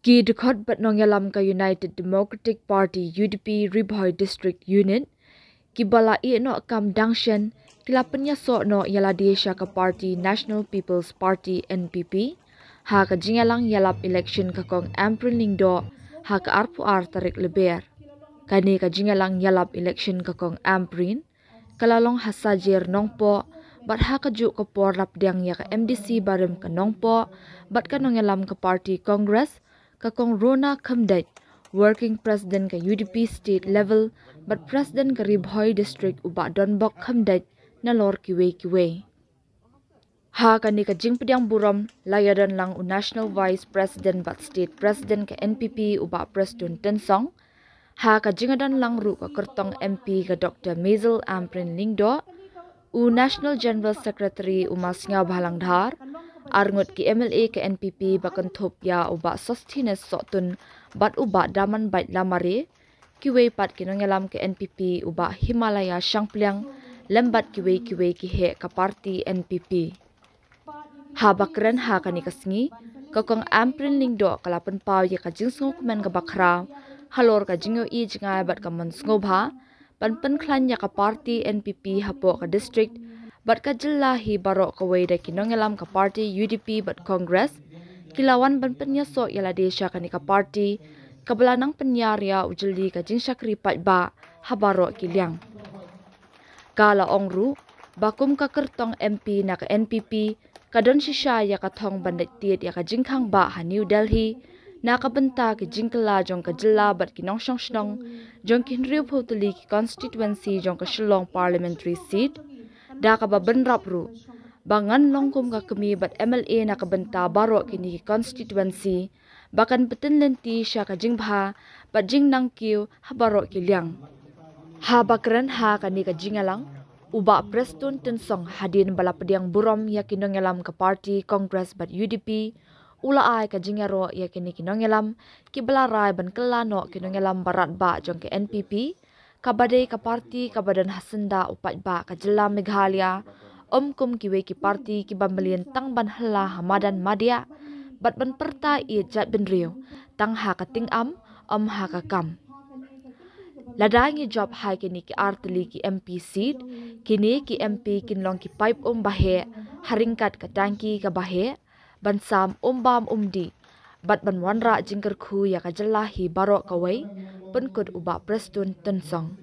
Ki dekhot bat nong yalam ka United Democratic Party UDP Ribhoi District Unit ki bala I no kam dangshan kila penya so no yala desha ka party National People's Party NPP ha ka jingalang yalap election ka kong April do ha ka arpu ar tarik leber kani ka jingalang yalap election ka kong Amprin kalalong hasajir nongpo bat ha ka ju ka por lapdiang ya ka MDC barem ka nongpo bat ka nong yalam ka party Congress kakong Rona Kamdait, working president ka UDP state level, but president ka Ribhoi district uba Donbok Kamdait na lor kiwe. Ha kani ka jingpediang buram layadan lang u national vice president but state president ka NPP uba Preston Tensong. Ha ka jingadan lang ru ka kertong MP ka Dr. Maisel Amprin Lingdo, u national general secretary umas nga bahalang dhar, arngot ki MLA ke NPP bakan thopya uba sostines sotun bat uba daman bait lamare kiwe pat kinongelam ke NPP uba Himalaya Shangpliang lembat kiwe ki he ka party NPP ha bakren ha kani kasngi kakong Amprin Lingdo kalapan paw ya ka jingsong men ka bakra halor ka jingo I jingai bat ka mansngobha panpan klan ya ka party NPP hapo ka district bat ka jilla hi barok kawai da kinongelam ka party UDP bat Congress kilawan ban penya so yala desha kani ka party kabalanang penyarya ujeli ka jingsakri pat ba habaro kiliang kala ongru bakum ka kertong MP na ka NPP kadon shisha ya ka thong bandit tiet ya ka jingkhang ba ha New Delhi na ka benta ki jingkala jong ka jilla bat kinong shnong jong kinriu photoli ki constituency jong ka Shillong parliamentary seat da ka babenrap ru bangan longkum ka kemi bat MLA na kabenta baro kini constituency bakan betin lenti sya ka jingbha bat jingnang kiu habaro kiliang ha bakran ha kani ka jingalang uba Preston Tensong hadin bala pediang burom ya kinongelam ka party Congress bat UDP ula ai ka jingaro ya kini kinongelam ki balarai ban kelano kinongelam barat ba jong ke NPP kabadai ka party kabadan hasenda upat ba ka jela Meghalaya kum kiwe ki party ki bambalian tang ban hala hamadan madya bat ban perta I jat ben riu tang ha ka ting ha ka kam ladang job hai kini ki artli ki MP seat kini ki MP kinlong ki pipe bahe haringkat ka tangki ka bahe ban sam bam di bat ban wanra jingker khu ya ka jela hi baro kawai penkut uba Preston Tensong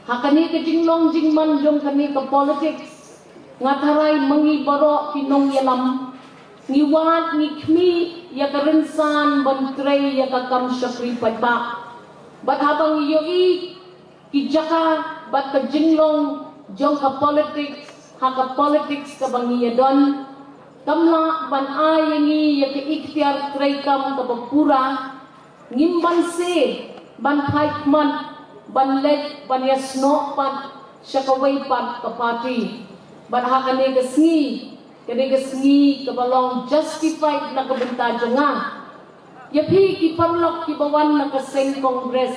hakani ke jinglong jingman jong kani ke politics ngatarai mengi baro kinong yalam ngiwat ngikmi ya ka rensan ban trei ya ka kam syakri padba bat habang yoi ki jaka bat ke jinglong jong ka politics haka politics ka bangi don kamla ban ayengi ya ke ikhtiar trei kam ka pura ngimban se ban paikman ban led ban yasno pat syakaway pat ka party ban hakane gasngi ka balong justified na kabenta jonga yapi ki parlok ki bawan na kaseng Congress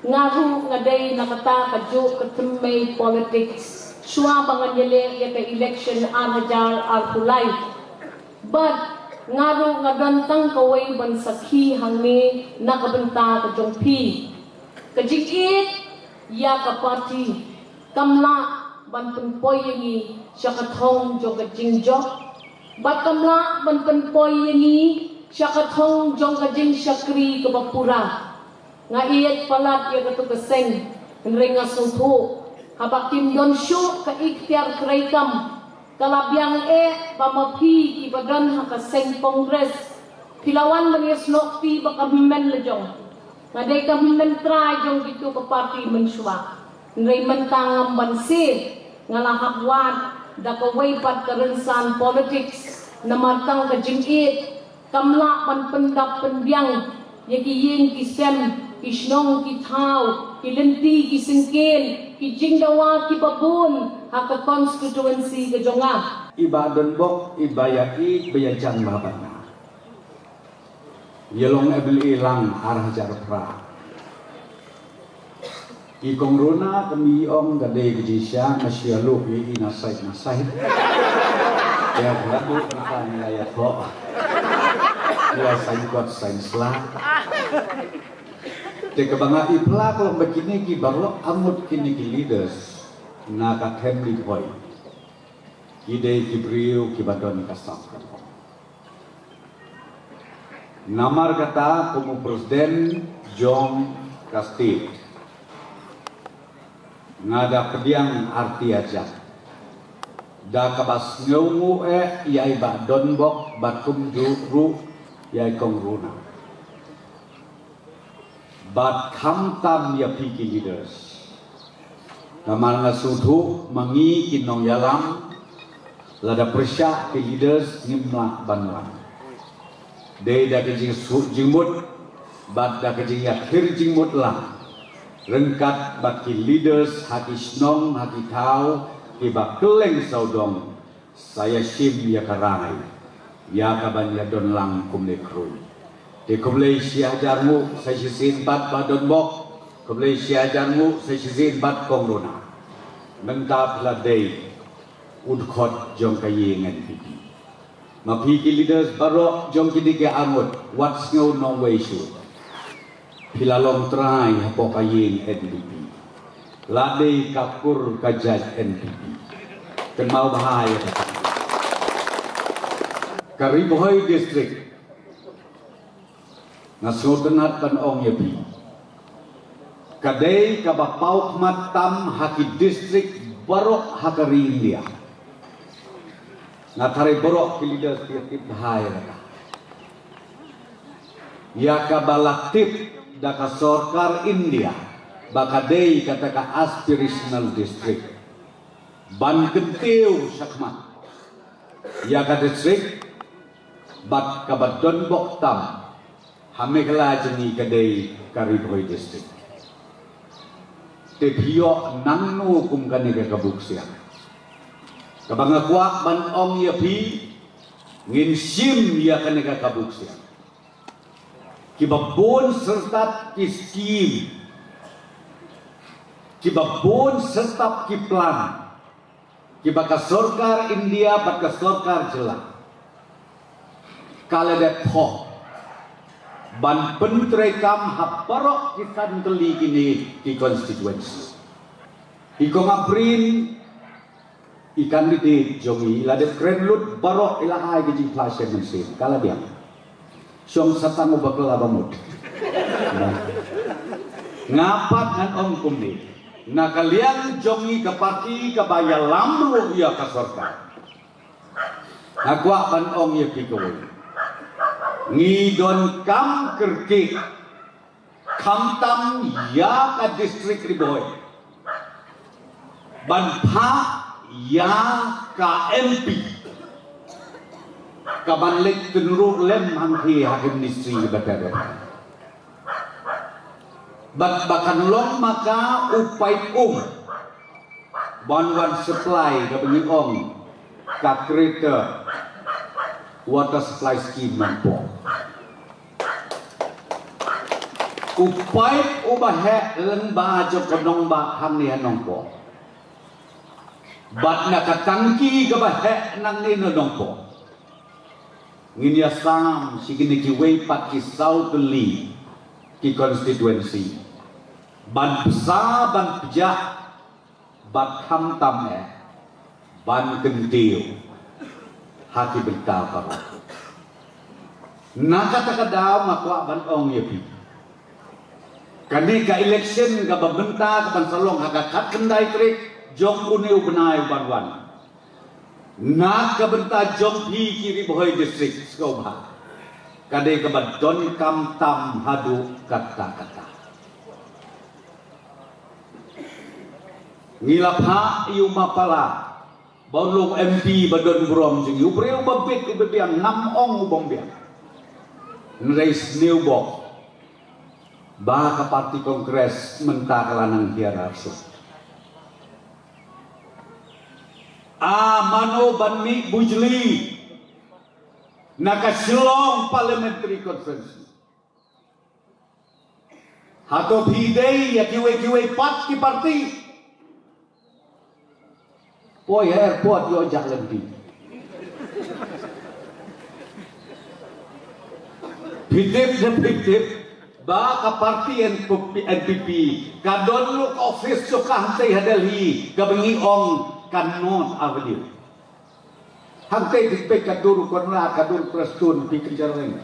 ngaru ngaday nakata kadyo katumay politics suwa bangan yele ya ka election hajar arpulay but ngaru ngadantang kaway ban sakhi hangni nakabenta kajong pi kajikit ya ka party kamla ban penpoy yangi syakathong jong kajingjo bat kamla ban penpoy yangi syakathong jong kajing syakri ka bapura nga iyat palat ya katu kaseng nrenga sungtho habakim don syo ka ikhtiar kraikam kalabyang pamapi ki badan ha kaseng Congress pilawan maniasno pi baka men lejong ngadai ka mentrai jong gitu ke parti mensua ngai mentangam bansir ngalahapwan da ka waypat ka rensan politics namatang ka jingit kamla pan pendap penbiang yaki yin ki sem ki snong ki thau ki lenti ki singken ki jingdawa ki babun haka constituency ka jonga iba Donbok iba yaki bayajan babana yelong ebel ilang arah jarpra ki kongrona kami om gade gejisya masyalu i nasait ya berlaku tentang ayat ho Ya saya buat sains lah. Teka banga ipla kalau begini ki baru amut kini ki leaders naga temli boy. Ide ki brio ki badon kasam. Namar kata como Presiden John Castillo. Ngada pediang arti aja. Da kabas ngungu yai ba donbok batum ru yai kongruna. Bat kamtam ya piki leaders. Namar ngasudu mangi kinong yalam lada persya ke leaders nimla banwan. Dei da kejing jingmut bat da kejing akhir jingmut lah. Rengkat baki leaders haki snong haki tau iba keleng saudong saya sim ya karangai ya kaban ya don lang kumle krui de kumle sia jarmu saya sisin bat badon bok kumle sia jarmu saya sisin bat kongrona mentap la dei udkhot jong kayi ngan piki ma piki leaders barok jong kidi ke angut what's no no way shoot Pilalong try hapo kayin NPP. Ladai kapur kajaj NPP. Kenmau bahaya. Karibohoy district. Ngasutenat pan ong yapi. Kadai kabapauk matam haki district barok hakari India. Ngatari borok leaders tiap bahaya. Ya kabalaktif daka sorkar India bakadei kataka aspirational district ban kentiu sakmat ya ka district bat kabadon boktam hamekla jeni kadei karibhoi district te phio nangnu kum kani ka kabuksia kabanga kwa ban ong ya phi ngin sim ya kani ka kabuksia kibabon serta kiskim kibabon serta kiplan kibaka sorkar India baka sorkar jela kala det ho ban pentrekam haparok kitan teli kini di constituency iko ngaprin ikan di jongi la det krenlut barok ilahai giji flashe mesin kala dia Syong satang ubakla bamut. Ngapat ngan om kumni. Na kalian jongi ke parti ke baya lamru ya ke sorka. Nakwa ban ong ya pikawin. Ngidon kam kerki. Kam tam ya ka distrik riboy. Ban pa ya ka MP. Kabanlik tenuruk lem hangki hakim ministri batara. Bakan long maka upai banwan supply kabini ong ka kereta water supply scheme mampo. Upai ubah leng ba jo konong ba hang ni anong po. Bat nakatangki kabah nang ni nong po. Nginia sam sikini ki way pat ki South Lee ki constituency ban pesa ban pejah bat ham tam ban kentiu haki berita baru nak kata daw makwa ban ong yepi kani ka election ka babenta ka ban salong hakakat kendai trik jong uniu benai banwan nak kabenta jom pi kiri bohoi district skobha kade kabadon kam tam hadu kata-kata ngilapha iu mapala baulung MP badon brom jing ubreu babit ubebiang nam ong ubombiang nreis neubok ba ka parti kongres mentakalanang hierarsis Mano Banmi Bujli Nakasilong Parliamentary Conference Hato Bhidei ya kiwe pat ki parti Poi airport yo jak lebih Pitip ba ka parti NPP kadon lu office sukah tei Delhi kabengi ong kanon avli hangte dipe kadur konla kadur prestun pikijareng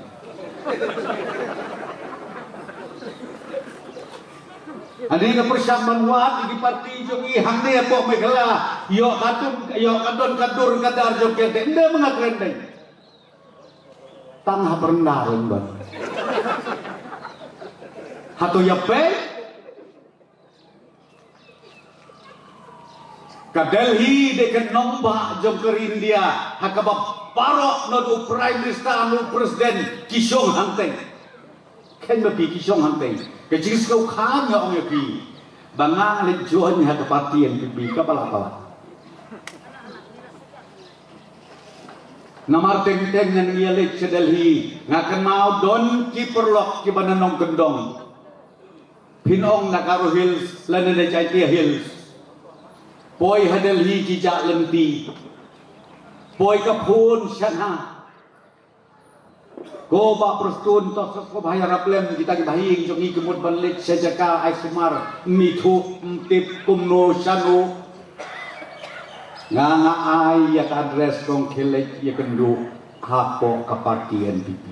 ani na persamaan wat di parti jogi hangde apa megala yo kadon kadur kadar jogi ende mengakrendai tanah berendaran ban Hato yape ka Delhi dekat nombak jom ke India hakaba parok no prime minister no presiden Kishong hangteng ken bapi Kishong hangteng ke jis kau khan ya ong yapi bangang le join ha parti NPP ka pala Namar teng-teng yang ia lek ke Delhi ngakan mau don ki perlok ki bananong kendong Pinong Nakaro Hills, Lana Jaitia Hills. Boy hadal hi jijak lenti. Boy kapun syana. Go ba prostun to ko bahaya raplem kita bahing jongi kemud banlik sejaka ai sumar mitu tip kumno syanu. Nga ai ya adres kong kelek ya kendu hapo ka parti NPP.